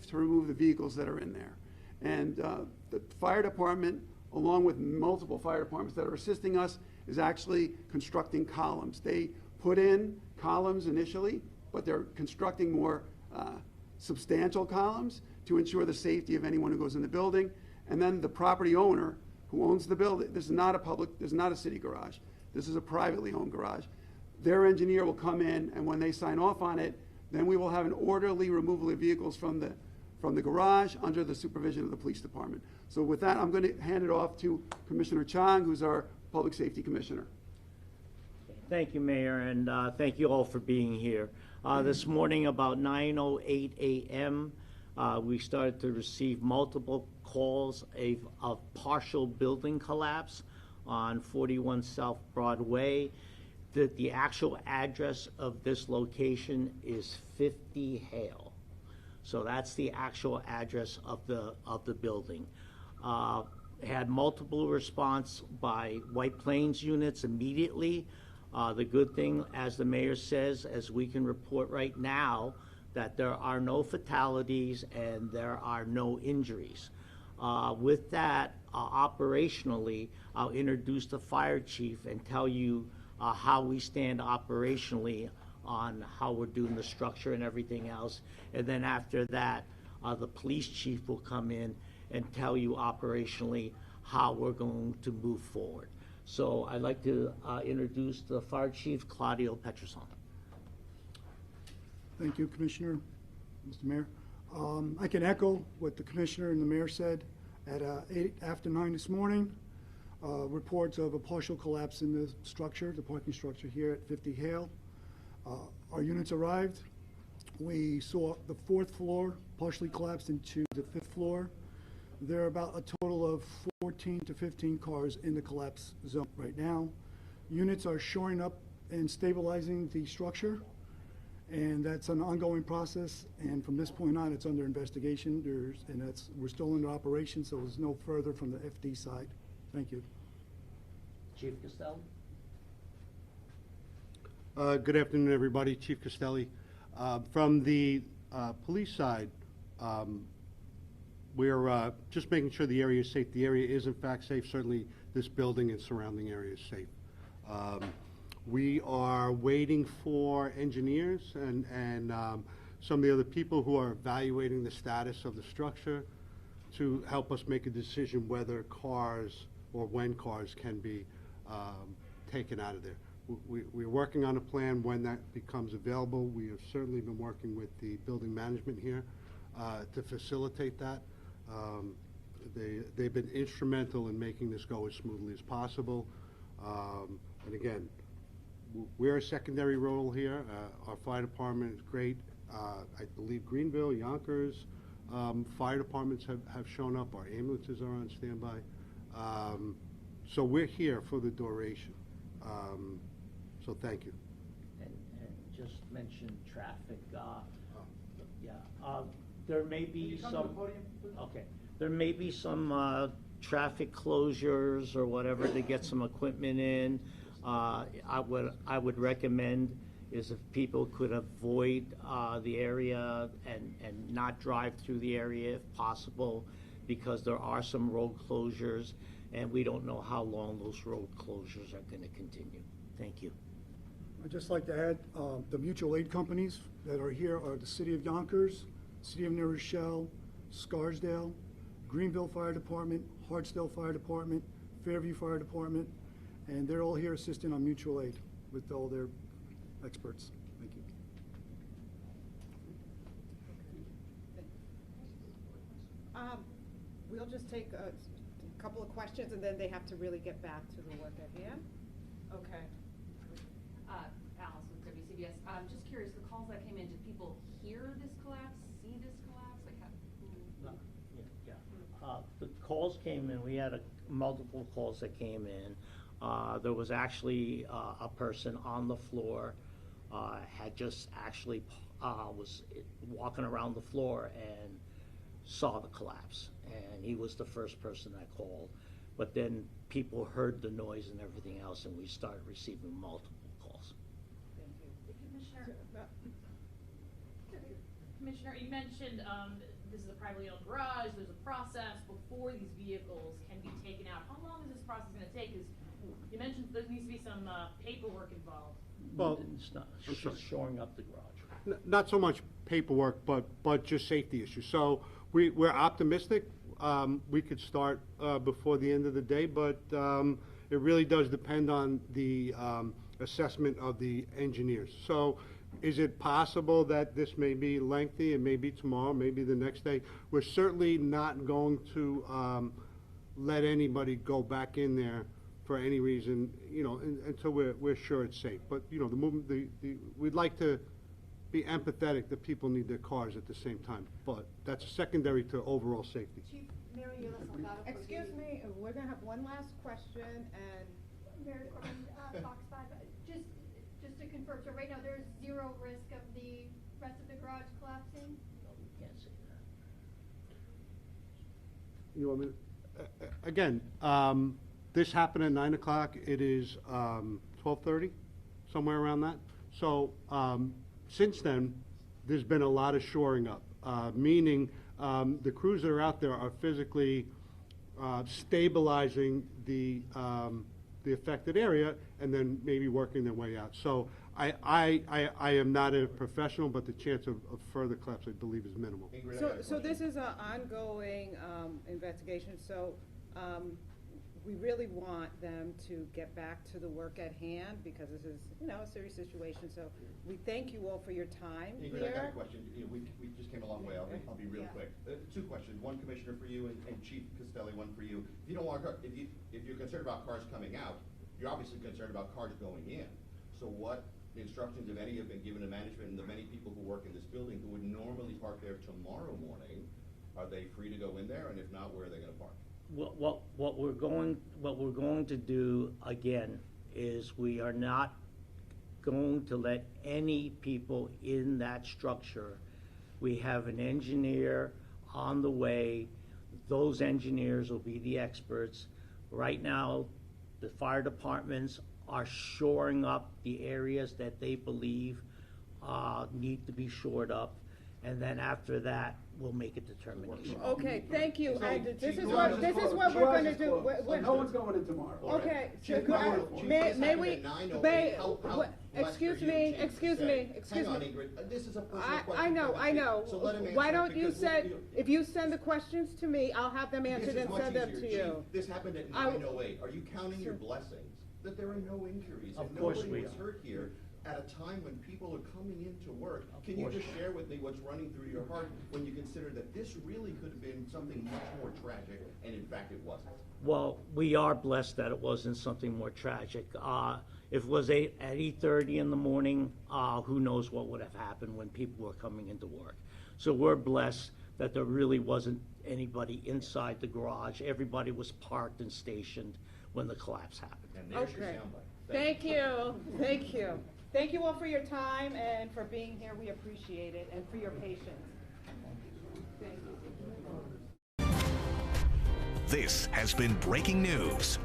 to remove the vehicles that are in there. And the fire department, along with multiple fire departments that are assisting us, is actually constructing columns. They put in columns initially, but they're constructing more substantial columns to ensure the safety of anyone who goes in the building. And then the property owner who owns the building, this is not a city garage. This is a privately owned garage. Their engineer will come in, and when they sign off on it, then we will have an orderly removal of vehicles from the garage under the supervision of the police department. So with that, I'm going to hand it off to Commissioner Chang, who's our Public Safety Commissioner. Thank you, Mayor, and thank you all for being here. This morning, about 9:08 a.m., we started to receive multiple calls of partial building collapse on 41 South Broadway. The actual address of this location is 50 Hale. So that's the actual address of the building. Had multiple response by White Plains units immediately. The good thing, as the mayor says, as we can report right now, that there are no fatalities and there are no injuries. With that, operationally, I'll introduce the fire chief and tell you how we stand operationally on how we're doing the structure and everything else. And then after that, the police chief will come in and tell you operationally how we're going to move forward. So I'd like to introduce the fire chief, Claudio Petroson. Thank you, Commissioner, Mr. Mayor. I can echo what the Commissioner and the Mayor said. At 8 after 9 this morning, reports of a partial collapse in the structure, the parking structure here at 50 Hale. Our units arrived. We saw the 4th floor partially collapsed into the 5th floor. There are about a total of 14 to 15 cars in the collapse zone right now. Units are shoring up and stabilizing the structure, and that's an ongoing process. And from this point on, it's under investigation. We're still under operation, so there's no further from the FD side. Thank you. Chief Costelli. Good afternoon, everybody. Chief Costelli. From the police side, we're just making sure the area is safe. The area is in fact safe. Certainly this building and surrounding area is safe. We are waiting for engineers and some of the other people who are evaluating the status of the structure to help us make a decision whether cars or when cars can be taken out of there. We're working on a plan when that becomes available. We have certainly been working with the building management here to facilitate that. They've been instrumental in making this go as smoothly as possible. And again, we're a secondary role here. Our fire department is great. I believe Greenville, Yonkers, fire departments have shown up. Our ambulances are on standby. So we're here for the duration. So thank you. And just mention traffic. There may be some. Okay. There may be some traffic closures or whatever to get some equipment in. I would recommend is if people could avoid the area and not drive through the area if possible, because there are some road closures and we don't know how long those road closures are going to continue. Thank you. I'd just like to add, the mutual aid companies that are here are the City of Yonkers, City of New Rochelle, Scarsdale, Greenville Fire Department, Hartsdale Fire Department, Fairview Fire Department, and they're all here assisting on mutual aid with all their experts. Thank you. We'll just take a couple of questions and then they have to really get back to the work at hand. Okay. Alice with WCBS. Just curious, the calls that came in, did people hear this collapse, see this collapse? Like how? The calls came in. We had multiple calls that came in. There was actually a person on the floor, had just actually was walking around the floor and saw the collapse. And he was the first person that called. But then people heard the noise and everything else, and we started receiving multiple calls. Commissioner, you mentioned this is a privately owned garage, there's a process before these vehicles can be taken out. How long is this process gonna take? 'Cause you mentioned there needs to be some, paperwork involved. Well, It's not, I'm it's sorry. just shoring up the garage. Not so much paperwork, but just safety issues. So we're optimistic. We could start before the end of the day, but it really does depend on the assessment of the engineers. So is it possible that this may be lengthy, and maybe tomorrow, maybe the next day? We're certainly not going to let anybody go back in there for any reason, until we're sure it's safe. But, the movement, we'd like to be empathetic that people need their cars at the same time, but that's secondary to overall safety. Chief Mary Ulis Salgado. Excuse me, we're gonna have one last question, and Mary Corbin, Fox 5. Just to confirm, so right now there's zero risk of the rest of the garage collapsing? Can't say that. You want me to, again, this happened at 9 o'clock. It is 12:30, somewhere around that. So since then, there's been a lot of shoring up, meaning the crews that are out there are physically stabilizing the affected area and then maybe working their way out. So I am not a professional, but the chance of further collapse, I believe, is minimal. so this is an ongoing investigation, so we really want them to get back to the work at hand, because this is, a serious situation, so we thank you all for your time Ingrid, I got a here. question. We just came a long way. I'll be real Yeah. quick. Two questions. One, Commissioner, for you, and Chief Castelli, one for you. If you don't want, if you're concerned about cars coming out, you're obviously concerned about cars going in. So what instructions, if any, have been given to management and the many people who work in this building who would normally park there tomorrow morning? Are they free to go in there? And if not, where are they gonna park? What we're going to do, again, is we are not going to let any people in that structure. We have an engineer on the way. Those engineers will be the experts. Right now, the fire departments are shoring up the areas that they believe need to be shored up. And then after that, we'll make a determination. Okay, thank you, So, and this Chief, is garage what, is this is Closed. what we're Garage gonna is do. closed. We're- So no one's going in tomorrow. All right. Okay, Chief, so Chief, may this happened we, at 9:08. may, How blessed excuse are me, you, Chief, excuse to me, say? excuse Hang on, me. Ingrid. This is a personal I question. know, for I the know. Chief. So let him answer Why it, don't you because send, if you send the questions to me, I'll have them This answered is and much send them easier. to Chief, you. this happened at I- 9:08. Are you counting your blessings that there are no injuries Of and course nobody we was are. hurt here at a time when people are coming into work? Of Can you course. just share with me what's running through your heart when you consider that this really could have been something much more tragic, and in fact it wasn't? Well, we are blessed that it wasn't something more tragic. If it was at 8:30 in the morning, who knows what would have happened when people were coming into work. So we're blessed that there really wasn't anybody inside the garage. Everybody was parked and stationed when the collapse happened. And there's your Okay. soundbite. Thank you, thank you. Thank you all for your time and for being here, we appreciate it, and for your patience. Thank you. This has been breaking news.